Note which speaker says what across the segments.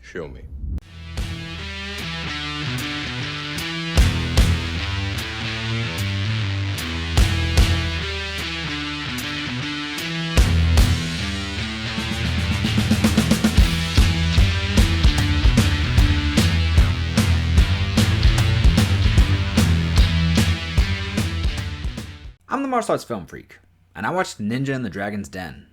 Speaker 1: Show me.
Speaker 2: I'm the martial arts film freak, and I watched Ninja in the Dragon's Den.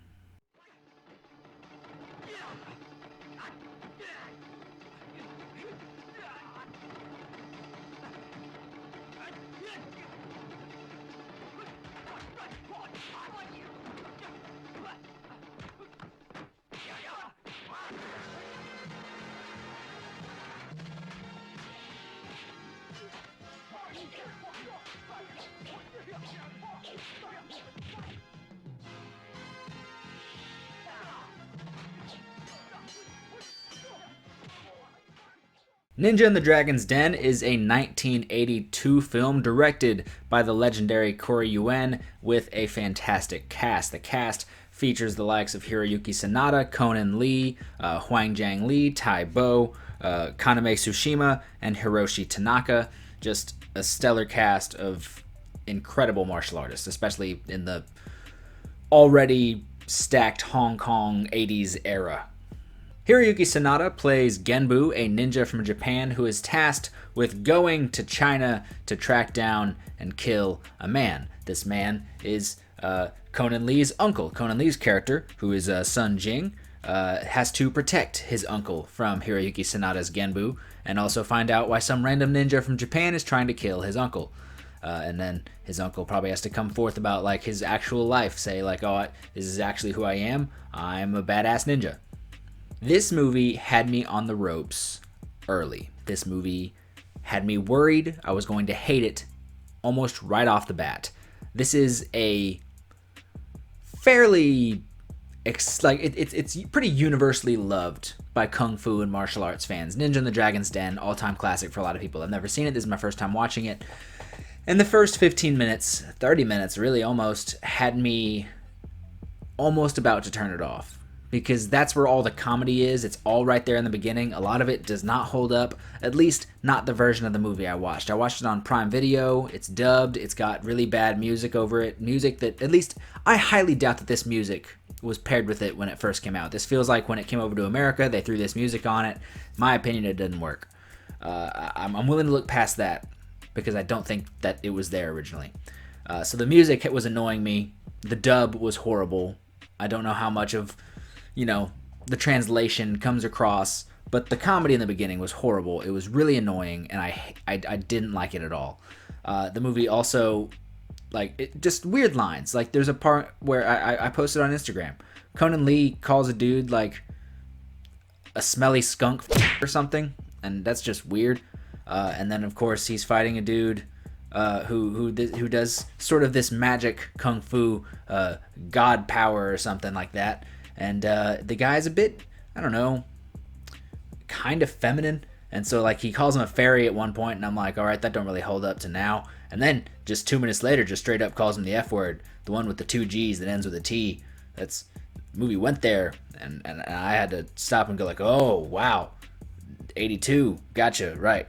Speaker 2: Ninja in the Dragon's Den is a 1982 film directed by the legendary Corey Yuen with a fantastic cast. The cast features the likes of Hiroyuki Sanada, Conan Lee, Huang Jiang Lee, Tai Bo, Kaname Tsushima, and Hiroshi Tanaka. Just a stellar cast of incredible martial artists, especially in the already stacked Hong Kong 80s era. Hiroyuki Sanada plays Genbu, a ninja from Japan who is tasked with going to China to track down and kill a man. This man is Conan Lee's uncle. Conan Lee's character, who is Sun Jing, has to protect his uncle from Hiroyuki Sanada's Genbu and also find out why some random ninja from Japan is trying to kill his uncle. And then his uncle probably has to come forth about like his actual life, say like, oh, this is actually who I am. I'm a badass ninja. This movie had me on the ropes early. This movie had me worried I was going to hate it almost right off the bat. This is a fairly it's pretty universally loved by kung fu and martial arts fans. Ninja in the Dragon's Den, all-time classic for a lot of people. I've never seen it. This is my first time watching it. And the first 15 minutes, 30 minutes really almost, had me almost about to turn it off. Because that's where all the comedy is. It's all right there in the beginning. A lot of it does not hold up, at least not the version of the movie I watched. I watched it on Prime Video. It's dubbed. It's got really bad music over it. Music that, at least, I highly doubt that this music was paired with it when it first came out. This feels like when it came over to America, they threw this music on it. In my opinion, it didn't work. I'm willing to look past that because I don't think that it was there originally. So the music was annoying me. The dub was horrible. I don't know how much of the translation comes across, but the comedy in the beginning was horrible. It was really annoying, and I didn't like it at all. The movie also, just weird lines. Like, there's a part where I posted on Instagram. Conan Lee calls a dude, a smelly skunk or something, and that's just weird. And then, of course, he's fighting a dude who does sort of this magic kung fu god power or something like that. And the guy's a bit, I don't know, kind of feminine. And so, he calls him a fairy at one point, and I'm like, all right, that don't really hold up to now. And then, just 2 minutes later, just straight up calls him the F word, the one with the 2 G's that ends with a T. The movie went there, and I had to stop and go oh, wow, 82, gotcha, right.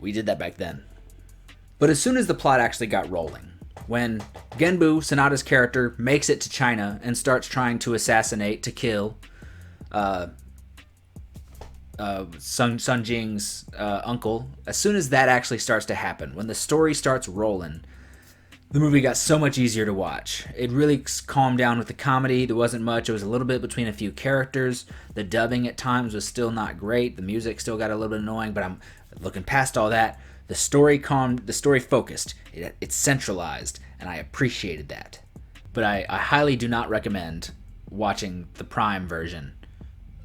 Speaker 2: We did that back then. But as soon as the plot actually got rolling, when Genbu, Sanada's character, makes it to China and starts trying to assassinate, to kill Sun Jing's uncle, as soon as that actually starts to happen, when the story starts rolling, the movie got so much easier to watch. It really calmed down with the comedy. There wasn't much. It was a little bit between a few characters. The dubbing at times was still not great. The music still got a little bit annoying, but I'm looking past all that. The story calmed, the story focused, it's centralized, and I appreciated that. But I highly do not recommend watching the Prime version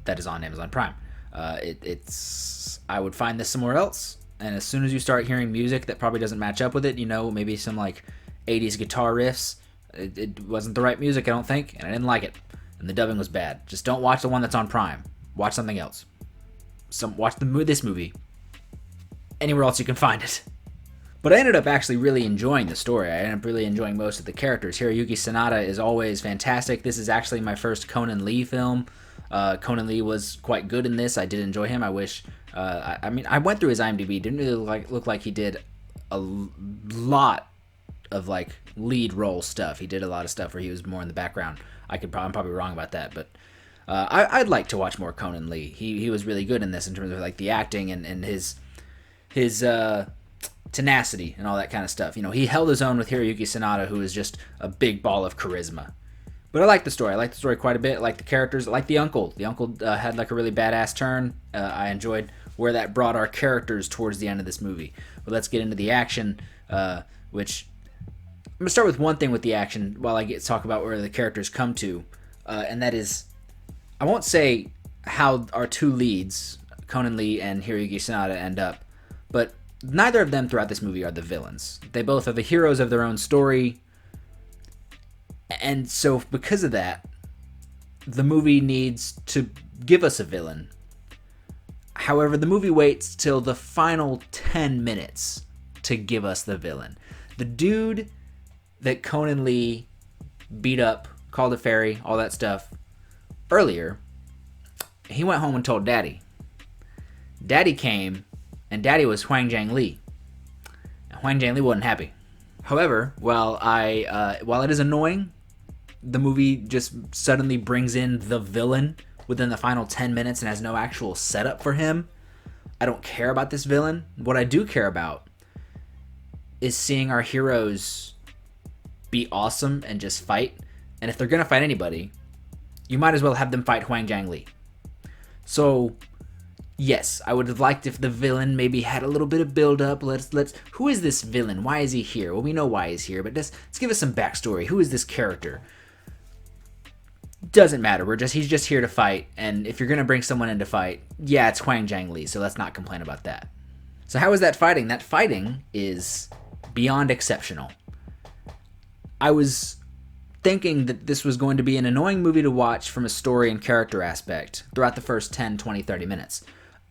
Speaker 2: that is on Amazon Prime. I would find this somewhere else, and as soon as you start hearing music that probably doesn't match up with it, maybe some 80s guitar riffs, it wasn't the right music, I don't think, and I didn't like it. And the dubbing was bad. Just don't watch the one that's on Prime. Watch something else. Watch this movie anywhere else you can find it. But I ended up actually really enjoying the story. I ended up really enjoying most of the characters. Hiroyuki Sanada is always fantastic. This is actually my first Conan Lee film. Conan Lee was quite good in this. I did enjoy him. I wish. I mean, I went through his IMDb. Didn't really look like he did a lot of like lead role stuff. He did a lot of stuff where he was more in the background. I'm probably wrong about that, but I'd like to watch more Conan Lee. He was really good in this in terms of like the acting and his tenacity and all that kind of stuff. You know, he held his own with Hiroyuki Sanada, who is just a big ball of charisma. But I like the story. I like the story quite a bit. I like the characters. I like the uncle. The uncle had like a really badass turn. I enjoyed where that brought our characters towards the end of this movie. But let's get into the action, which I'm going to start with one thing with the action while I talk about where the characters come to. And that is, I won't say how our two leads, Conan Lee and Hiroyuki Sanada, end up, but neither of them throughout this movie are the villains. They both are the heroes of their own story. And so because of that, the movie needs to give us a villain. However, the movie waits till the final 10 minutes to give us the villain. The dude that Conan Lee beat up, called a fairy, all that stuff, earlier, he went home and told Daddy. Daddy came, and Daddy was Huang Jiang Li. Huang Jiang Li wasn't happy. However, while it is annoying, the movie just suddenly brings in the villain within the final 10 minutes and has no actual setup for him. I don't care about this villain. What I do care about is seeing our heroes be awesome and just fight. And if they're going to fight anybody, you might as well have them fight Huang Jiang Li. So, yes, I would have liked if the villain maybe had a little bit of build-up. Who is this villain? Why is he here? Well, we know why he's here, but let's give us some backstory. Who is this character? Doesn't matter. He's just here to fight, and if you're gonna bring someone in to fight, yeah, it's Huang Jiang Li, so let's not complain about that. So how is that fighting? That fighting is beyond exceptional. I was thinking that this was going to be an annoying movie to watch from a story and character aspect throughout the first 10, 20, 30 minutes.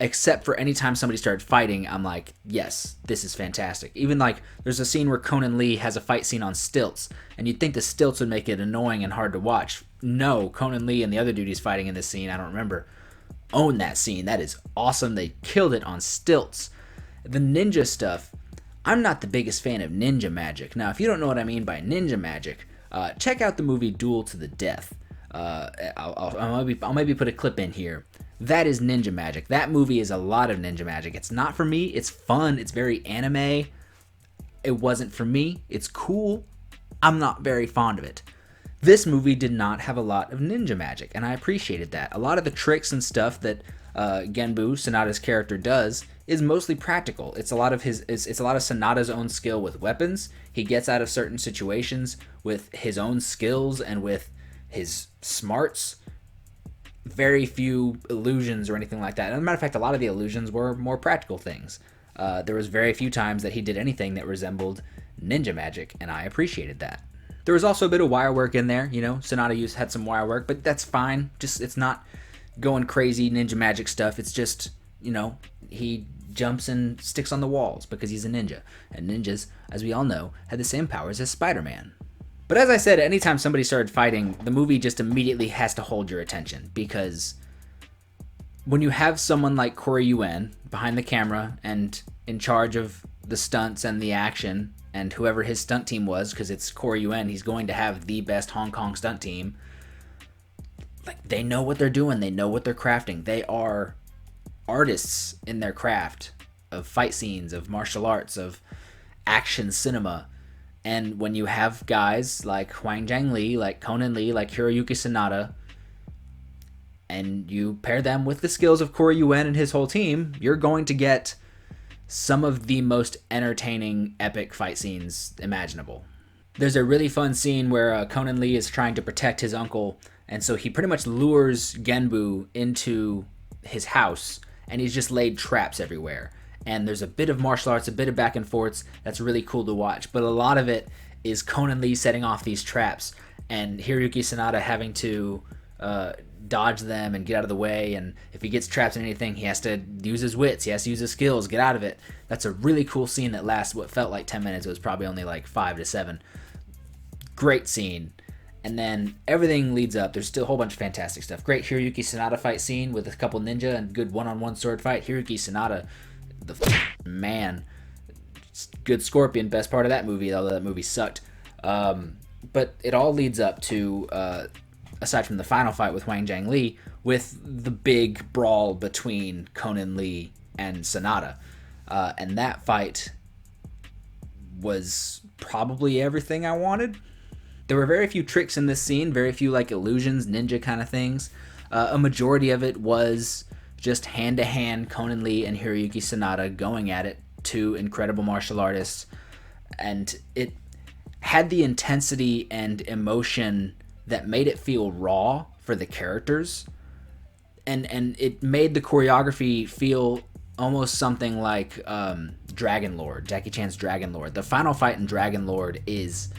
Speaker 2: Except for any time somebody started fighting, I'm like, yes, this is fantastic. Even like, there's a scene where Conan Lee has a fight scene on stilts, and you'd think the stilts would make it annoying and hard to watch. No, Conan Lee and the other dude he's fighting in this scene, I don't remember, own that scene. That is awesome. They killed it on stilts. The ninja stuff, I'm not the biggest fan of ninja magic. Now, if you don't know what I mean by ninja magic, check out the movie Duel to the Death. I'll maybe put a clip in here. That is ninja magic. That movie is a lot of ninja magic. It's not for me. It's fun. It's very anime. It wasn't for me. It's cool. I'm not very fond of it. This movie did not have a lot of ninja magic, and I appreciated that. A lot of the tricks and stuff that Genbu, Sanada's character, does is mostly practical. It's a lot of Sanada's own skill with weapons. He gets out of certain situations with his own skills and with his smarts. Very few illusions or anything like that. As a matter of fact, a lot of the illusions were more practical things. There was very few times that he did anything that resembled ninja magic, and I appreciated that. There was also a bit of wire work in there. You know, Sanada had some wire work, but that's fine. It's not going crazy ninja magic stuff. It's just, you know, he jumps and sticks on the walls because he's a ninja. And ninjas, as we all know, had the same powers as Spider-Man. But as I said, anytime somebody started fighting, the movie just immediately has to hold your attention, because when you have someone like Corey Yuen behind the camera and in charge of the stunts and the action, and whoever his stunt team was, because it's Corey Yuen, he's going to have the best Hong Kong stunt team. Like, they know what they're doing. They know what they're crafting. They are artists in their craft of fight scenes, of martial arts, of action cinema. And when you have guys like Huang Jiang Li, like Conan Lee, like Hiroyuki Sanada, and you pair them with the skills of Corey Yuen and his whole team, you're going to get some of the most entertaining, epic fight scenes imaginable. There's a really fun scene where Conan Lee is trying to protect his uncle, and so he pretty much lures Genbu into his house, and he's just laid traps everywhere. And there's a bit of martial arts, a bit of back and forths that's really cool to watch. But a lot of it is Conan Lee setting off these traps and Hiroyuki Sanada having to dodge them and get out of the way. And if he gets trapped in anything, he has to use his wits. He has to use his skills, get out of it. That's a really cool scene that lasts what felt like 10 minutes. It was probably only like 5 to 7. Great scene. And then everything leads up. There's still a whole bunch of fantastic stuff. Great Hiroyuki Sanada fight scene with a couple ninja and good one-on-one sword fight. Hiroyuki Sanada, the man, good Scorpion, best part of that movie, although that movie sucked. But it all leads up to, aside from the final fight with Wang Jiang Li, with the big brawl between Conan Lee and Sanada. And that fight was probably everything I wanted. There were very few tricks in this scene, very few like illusions, ninja kind of things. A majority of it was just hand-to-hand Conan Lee and Hiroyuki Sanada going at it, two incredible martial artists. And it had the intensity and emotion that made it feel raw for the characters. And it made the choreography feel almost something like Dragon Lord, Jackie Chan's Dragon Lord. The final fight in Dragon Lord is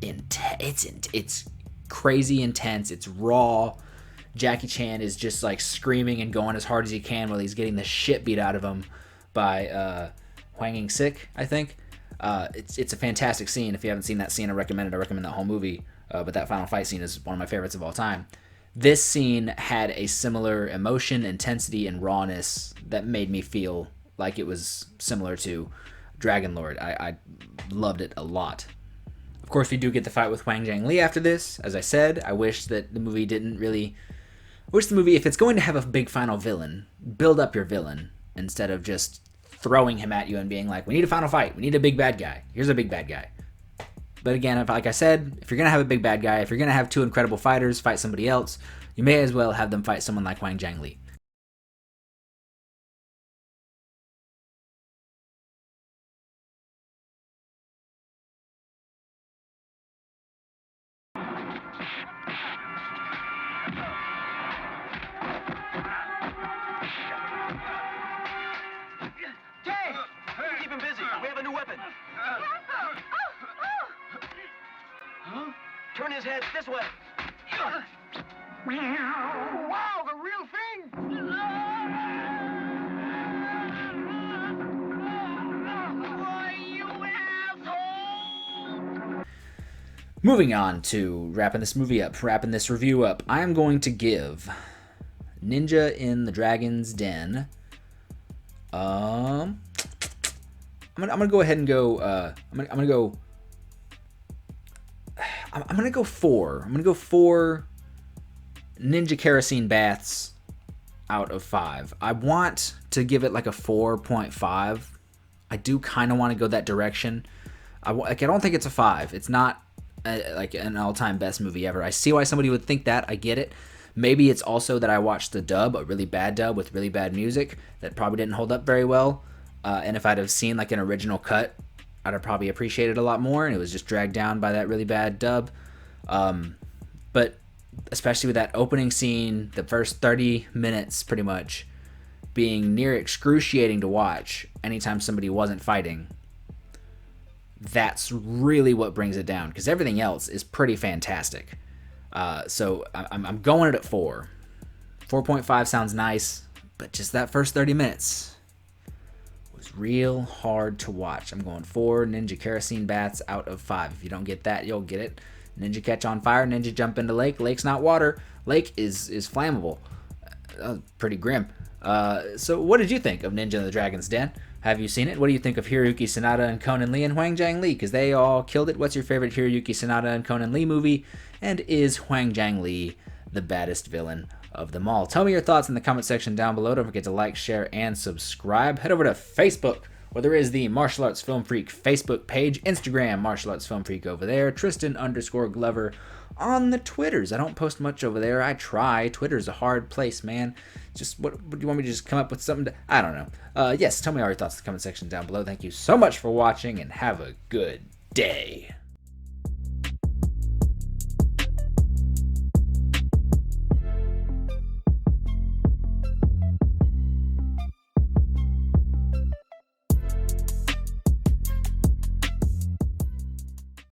Speaker 2: it's crazy intense. It's raw. Jackie Chan is just like screaming and going as hard as he can while he's getting the shit beat out of him by Hwang Sik, I think. It's a fantastic scene. If you haven't seen that scene, I recommend that whole movie. But that final fight scene is one of my favorites of all time. This scene had a similar emotion, intensity, and rawness that made me feel like it was similar to Dragon Lord. I loved it a lot. Of course, we do get the fight with Wang Jiang Li after this. As I said, I wish that the movie didn't really... I wish the movie, if it's going to have a big final villain, build up your villain instead of just throwing him at you and being like, we need a final fight. We need a big bad guy. Here's a big bad guy. But again, like I said, if you're going to have a big bad guy, if you're going to have two incredible fighters fight somebody else, you may as well have them fight someone like Wang Jiang Li.
Speaker 1: Keep him busy. We have a new weapon. Huh? Turn his head this way. Wow, the real thing! You asshole!
Speaker 2: Moving on to wrapping this review up, I am going to give Ninja in the Dragon's Den. I'm gonna go ahead and go. I'm gonna go 4. I'm gonna go 4 Ninja kerosene baths out of 5. I want to give it like a 4.5. I do kind of want to go that direction. I don't think it's a 5. It's not like an all-time best movie ever. I see why somebody would think that. I get it. Maybe it's also that I watched the dub, a really bad dub with really bad music that probably didn't hold up very well. And if I'd have seen like an original cut, I'd have probably appreciated it a lot more. And it was just dragged down by that really bad dub. But especially with that opening scene, the first 30 minutes pretty much being near excruciating to watch anytime somebody wasn't fighting, that's really what brings it down, because everything else is pretty fantastic. So I'm going it at 4. 4.5 sounds nice, but just that first 30 minutes was real hard to watch. I'm going 4 Ninja kerosene baths out of 5. If you don't get that, you'll get it. Ninja catch on fire, ninja jump into lake. Lake's not water. Lake is flammable. Pretty grim. So what did you think of Ninja in the Dragon's Den? Have you seen it? What do you think of Hiroyuki Sanada and Conan Lee and Hwang Jiang Li? Because they all killed it. What's your favorite Hiroyuki Sanada and Conan Lee movie? And is Hwang Jiang Li the baddest villain of them all? Tell me your thoughts in the comment section down below. Don't forget to like, share, and subscribe. Head over to Facebook, where there is the Martial Arts Film Freak Facebook page. Instagram, Martial Arts Film Freak over there. Tristan_Glover on the Twitters. I don't post much over there. I try. Twitter's a hard place, man. Just what do you want me to just come up with something I don't know. Yes, tell me all your thoughts in the comment section down below. Thank you so much for watching, and have a good day.